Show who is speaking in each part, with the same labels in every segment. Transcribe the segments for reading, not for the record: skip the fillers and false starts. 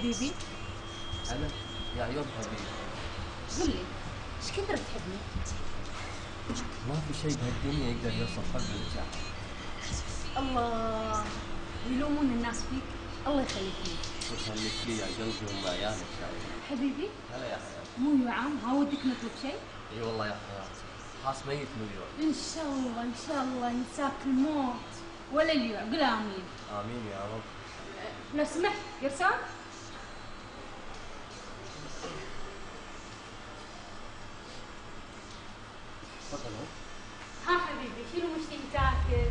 Speaker 1: حبيبي؟
Speaker 2: أنا؟ يا عيون حبيبي.
Speaker 1: قل لي، ايش كثر تحبني؟
Speaker 2: ما في شيء بهالدنيا يقدر يوصف حب الرجال.
Speaker 1: الله، ويلومون الناس فيك. الله يخليك لي.
Speaker 2: وخليك لي يا قلبي وما عيالك شايف.
Speaker 1: حبيبي؟
Speaker 2: هلا يا حياتي.
Speaker 1: مو يا عم، ما ودك نطلب شيء؟
Speaker 2: اي والله يا حياتي، حاس ميت مليون.
Speaker 1: ان شاء الله ان شاء الله ينساك الموت ولا اليوع. قل امين.
Speaker 2: امين يا رب.
Speaker 1: لو سمحت قرصان.
Speaker 2: تفضل.
Speaker 1: ها حبيبي، شنو مشتهي تاكل؟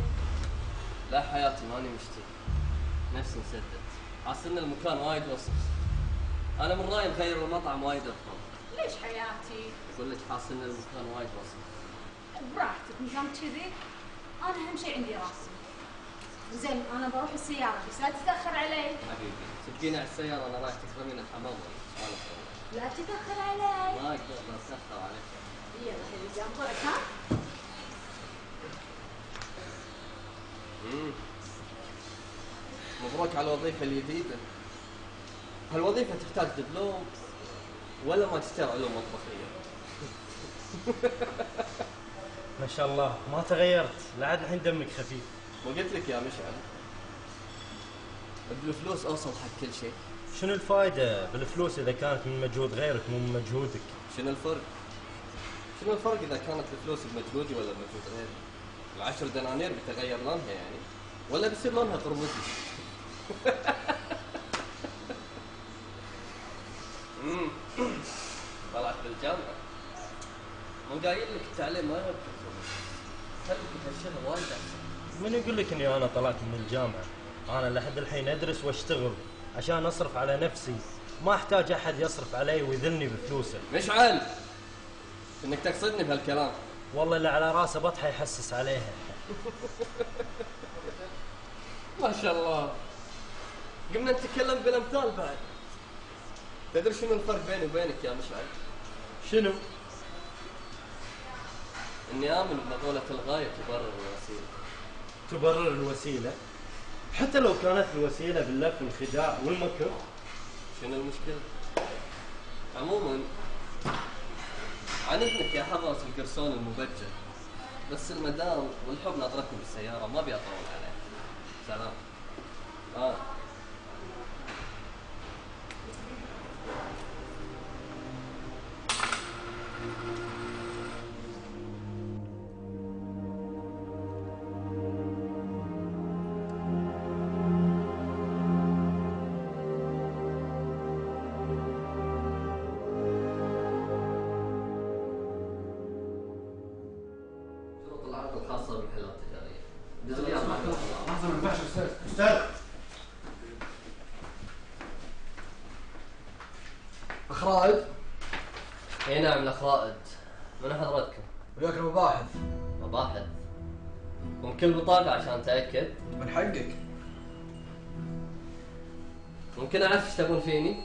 Speaker 2: لا حياتي ماني مشتهي، نفسي مسدد، حاسس ان المكان وايد وسخ. انا من رايي نغير المطعم وايد افضل.
Speaker 1: ليش حياتي؟
Speaker 2: اقول لك حاسس ان المكان وايد وسخ.
Speaker 1: براحتك، نظام كذي. انا اهم شيء عندي راسي. زين، انا بروح السياره بس لا تتاخر علي.
Speaker 2: حبيبي تبقيني على السياره، انا رايح تكرمين الحمام ولا
Speaker 1: لا تتاخر علي.
Speaker 2: ما اقدر اتاخر عليك.
Speaker 1: يلا حبيبي انطرك. ها؟
Speaker 2: مبروك على الوظيفة الجديدة. هالوظيفة تحتاج دبلوم ولا ما تحتاج علوم مطبخية؟
Speaker 3: ما شاء الله ما تغيرت، لعد الحين دمك خفيف.
Speaker 2: وقلت لك يا مشعل، بالفلوس اوصل حق كل شيء.
Speaker 3: شنو الفائدة بالفلوس إذا كانت من مجهود غيرك مو من مجهودك؟
Speaker 2: شنو الفرق؟ شنو الفرق إذا كانت الفلوس بمجهودي ولا بمجهود غيري؟ ال10 دنانير بتغير لونها يعني؟ ولا بيصير لونها قرمزي؟ طلعت بالجامعة. مو قايل لك التعليم ما يركز، خليك بهالشغل وايد أحسن.
Speaker 3: من يقول لك إني أنا طلعت من الجامعة؟ أنا لحد الحين أدرس وأشتغل عشان أصرف على نفسي، ما أحتاج أحد يصرف علي ويذلني بفلوسه.
Speaker 2: مشعل، إنك تقصدني بهالكلام.
Speaker 3: والله اللي على راسه بطحة يحسس عليها.
Speaker 2: ما شاء الله، قمنا نتكلم بالامثال بعد. تدري شنو الفرق بيني وبينك يا مشعل؟
Speaker 3: شنو؟
Speaker 2: اني امن بمقولة الغاية تبرر الوسيلة.
Speaker 3: تبرر الوسيلة؟ حتى لو كانت الوسيلة باللف والخداع والمكر.
Speaker 2: شنو المشكلة؟ عموما عن اذنك يا حضرة القرصون المبجل، بس المدام والحب ناطرتني بالسيارة، ما ابي اطول عليها. سلام. شروط العقد الخاصة بالمحلات التجارية.
Speaker 4: لحظة ما ينفعش أستاذ. أخ رائد؟
Speaker 2: اي نعم الاخ رائد. من حضرتكم؟
Speaker 4: وياك المباحث.
Speaker 2: مباحث؟ ممكن البطاقة عشان اتأكد؟
Speaker 4: من حقك.
Speaker 2: ممكن اعرف ايش تبون فيني؟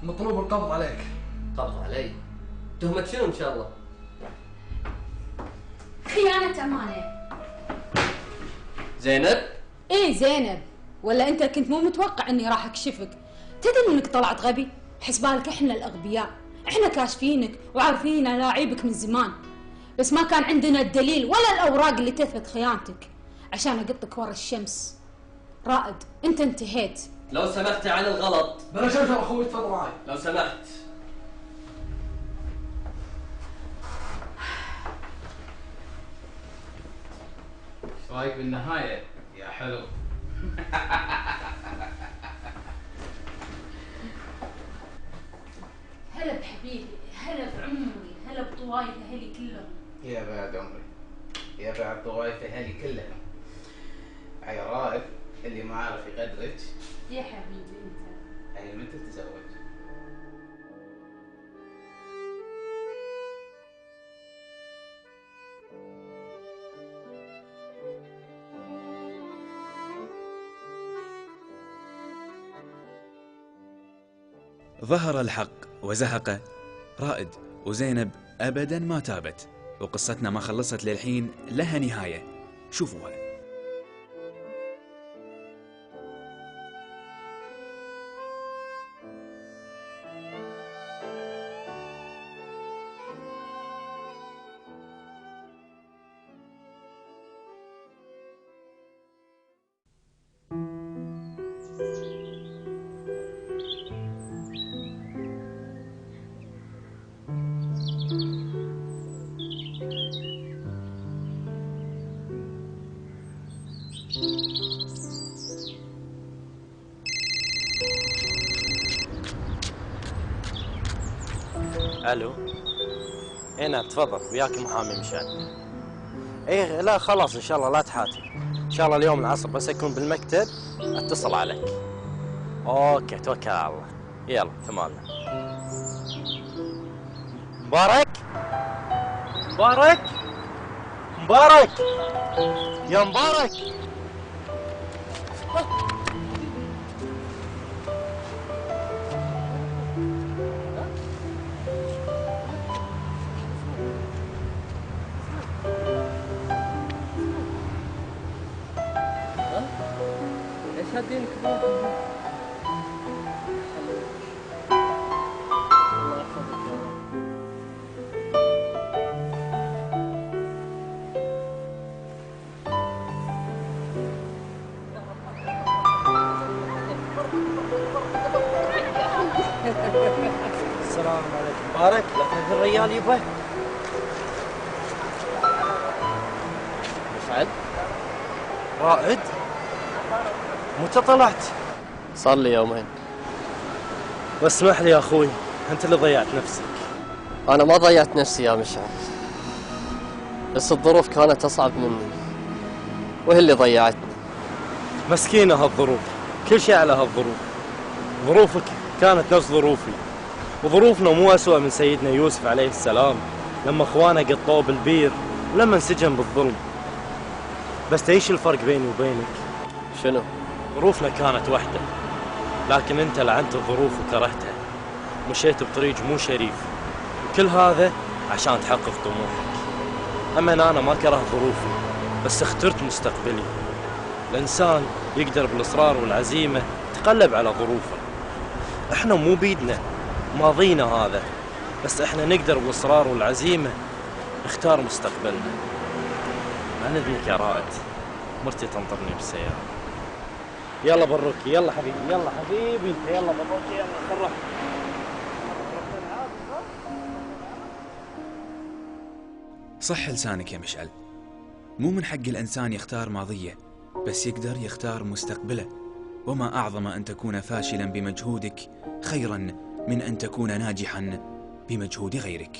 Speaker 4: مطلوب القبض عليك.
Speaker 2: قبض علي؟ تهمة شنو ان شاء الله؟
Speaker 1: خيانة امانة.
Speaker 2: زينب؟
Speaker 1: ايه زينب، ولا انت كنت مو متوقع اني راح اكشفك؟ تدري انك طلعت غبي؟ حسبالك احنا الاغبياء، احنا كاشفينك وعارفين لاعيبك من زمان، بس ما كان عندنا الدليل ولا الاوراق اللي تثبت خيانتك عشان اقطك ورا الشمس. رائد، انت انتهيت.
Speaker 2: لو سمحت عن الغلط.
Speaker 4: بلا شوشر اخوي، تفضل معي.
Speaker 2: لو سمحت.
Speaker 5: ايش رايك بالنهاية يا حلو؟
Speaker 1: هلا بحبيبي، هلا بعمري، هلا بطوايف اهلي كلهم.
Speaker 5: يا بعد عمري، يا بعد طوائف اهلي كلهم. عي رائد اللي ما عارف يقدرك.
Speaker 1: يا حبيبي انت.
Speaker 5: عي متى تتزوج؟
Speaker 6: ظهر الحق وزهق. رائد وزينب أبدا ما تابت، وقصتنا ما خلصت للحين، لها نهاية، شوفوها.
Speaker 3: الو. اي نعم تفضل، وياك محامي مشعل. ايه لا خلاص ان شاء الله لا تحاتي، ان شاء الله اليوم العصر بس اكون بالمكتب اتصل عليك. اوكي توكل على الله، يلا تمام. مبارك مبارك مبارك يا مبارك.
Speaker 2: ايش هالدين كبير؟ الله يحفظك يا رب.
Speaker 3: السلام عليكم مبارك. لا الريال يبا
Speaker 2: مشعل؟
Speaker 3: رائد. متى طلعت؟
Speaker 2: صار لي يومين.
Speaker 3: واسمح لي يا اخوي، انت اللي ضيعت نفسك.
Speaker 2: انا ما ضيعت نفسي يا مشعل، بس الظروف كانت اصعب مني وهي اللي ضيعتني.
Speaker 3: مسكينة هالظروف، كل شيء على هالظروف. ظروفك كانت نفس ظروفي، وظروفنا مو أسوأ من سيدنا يوسف عليه السلام لما اخوانه قطوه بالبير ولما انسجن بالظلم. بس تعيش الفرق بيني وبينك؟
Speaker 2: شنو؟
Speaker 3: ظروفنا كانت واحدة، لكن انت لعنت الظروف وكرهتها، مشيت بطريق مو شريف، وكل هذا عشان تحقق طموحك. اما انا ما كره ظروفي، بس اخترت مستقبلي. الانسان يقدر بالاصرار والعزيمة يتغلب على ظروفه. احنا مو بيدنا ماضينا هذا، بس احنا نقدر بالاصرار والعزيمة نختار مستقبلنا. عن اذنك يا رائد، مرتي تنطرني بالسيارة. يلا بروكي، يلا حبيبي، يلا حبيبي، يلا بروكي، يلا نروح.
Speaker 6: صح لسانك يا مشعل، مو من حق الإنسان يختار ماضيه، بس يقدر يختار مستقبله. وما أعظم أن تكون فاشلا بمجهودك خيرا من أن تكون ناجحا بمجهود غيرك.